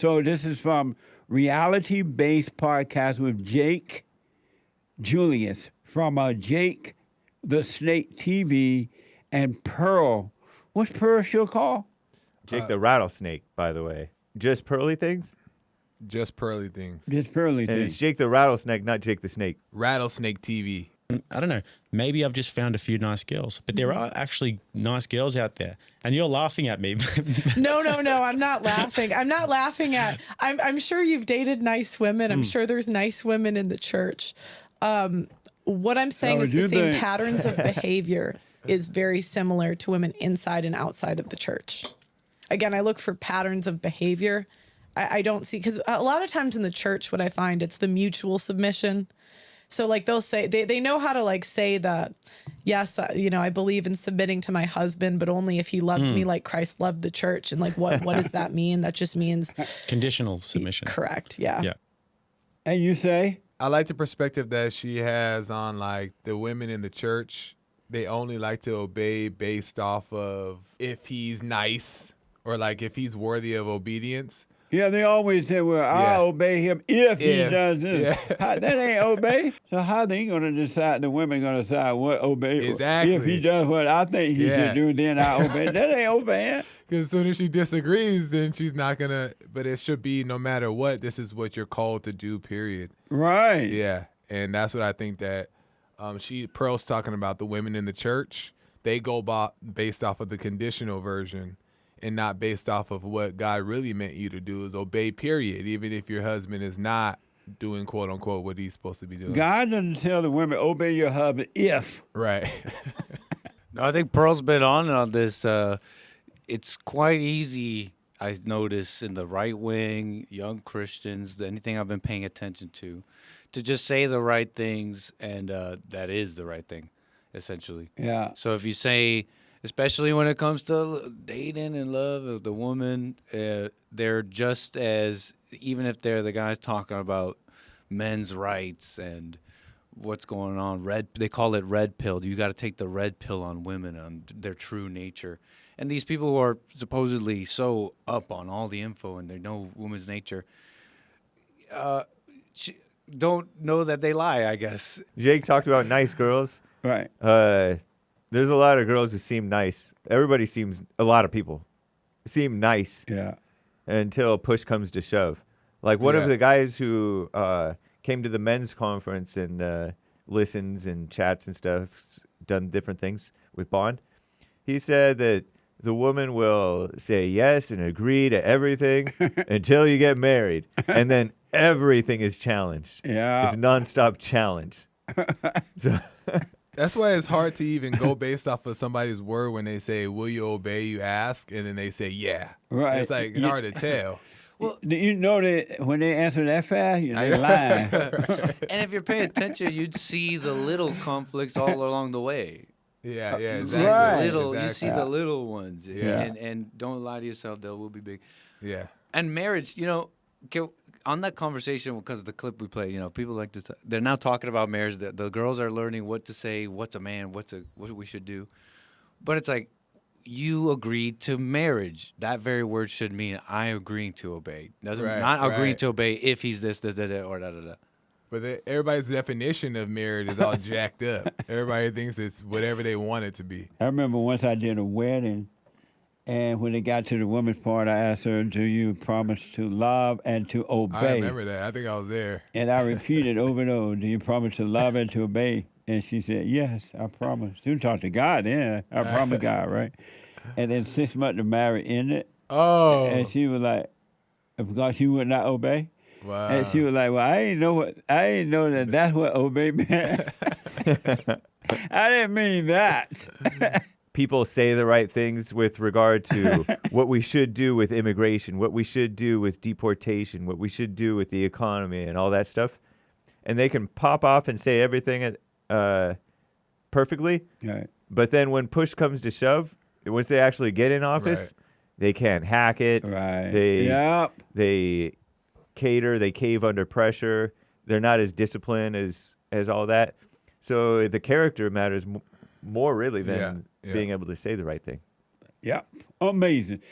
So this is from Reality Based Podcast with Jake Julius from Jake the Snake TV and Pearl. What's Pearl show called? Jake the Rattlesnake, by the way. Just pearly things? Just pearly things. Just pearly And things. it's Jake the Rattlesnake, not Jake the Snake. Rattlesnake TV. I don't know. Maybe I've just found a few nice girls, but there are actually nice girls out there, and you're laughing at me. No, I'm not laughing. I'm not laughing at. I'm sure you've dated nice women. I'm sure there's nice women in the church. What I'm saying is the same patterns of behavior is very similar to women inside and outside of the church. Again, I look for patterns of behavior. I don't see, because a lot of times in the church, what I find, it's the mutual submission. So like they'll say, they know how to like say that, yes, I believe in submitting to my husband, but only if he loves me like Christ loved the church. And like, what does that mean? That just means Conditional submission. Correct. Yeah. Yeah. And you say? I like the perspective that she has on like the women in the church. They only like to obey based off of if he's nice or like if he's worthy of obedience. Yeah, they always say, well, I'll obey him if he does this. That ain't obey. So how they going to decide, the women going to decide what obey? Exactly. If he does what I think he should do, then I obey. That ain't obeying. Because as soon as she disagrees, then she's not going to, but it should be no matter what, this is what you're called to do, period. Right. Yeah, and that's what I think that Pearl's talking about, the women in the church. They go based off of the conditional version and not based off of what God really meant you to do, is obey, period, even if your husband is not doing, quote unquote, what he's supposed to be doing. God doesn't tell the women, obey your husband if. Right. No, I think Pearl's been on this. It's quite easy, I notice, in the right wing, young Christians, anything I've been paying attention to just say the right things, and that is the right thing, essentially. Yeah. So if you say, especially when it comes to dating and love of the woman, they're just as, even if they're the guys talking about men's rights and what's going on, they call it red pill. You got to take the red pill on women, on their true nature. And these people who are supposedly so up on all the info and they know women's nature, don't know that they lie, I guess. Jake talked about nice girls. Right. There's a lot of girls who seem nice. A lot of people seem nice. Yeah. Until push comes to shove. Like one of the guys who came to the men's conference and listens and chats and stuff, done different things with Bond. He said that the woman will say yes and agree to everything until you get married. And then everything is challenged. Yeah. It's nonstop challenge. So That's why it's hard to even go based off of somebody's word when they say, will you obey, you ask, and then they say, yeah. Right. It's like hard to tell. Well, you know that when they answer that fast, they're lying. And if you're paying attention, you'd see the little conflicts all along the way. Yeah, exactly. Right. You see the little ones. Yeah. And don't lie to yourself, they will be big. Yeah. And marriage, on that conversation, because of the clip we play, people like to, they're now talking about marriage. The girls are learning what to say, what's a man, what we should do. But it's like, you agreed to marriage. That very word should mean I agreeing to obey. Doesn't not agreeing to obey if he's this, or da. But everybody's definition of marriage is all jacked up. Everybody thinks it's whatever they want it to be. I remember once I did a wedding, and when it got to the woman's part, I asked her, do you promise to love and to obey? I remember that. I think I was there. And I repeated over and over, do you promise to love and to obey? And she said, yes, I promise. She talked to God then. I promise God, right? And then 6 months to marry ended. Oh. And she was like, because she would not obey. Wow. And she was like, well, I didn't know that that's what obey meant. I didn't mean that. people say the right things with regard to what we should do with immigration, what we should do with deportation, what we should do with the economy and all that stuff. And they can pop off and say everything perfectly. Right. But then when push comes to shove, once they actually get in office, they can't hack it. Right. They cater, they cave under pressure. They're not as disciplined as all that. So the character matters more really than being able to say the right thing. Yeah. Amazing.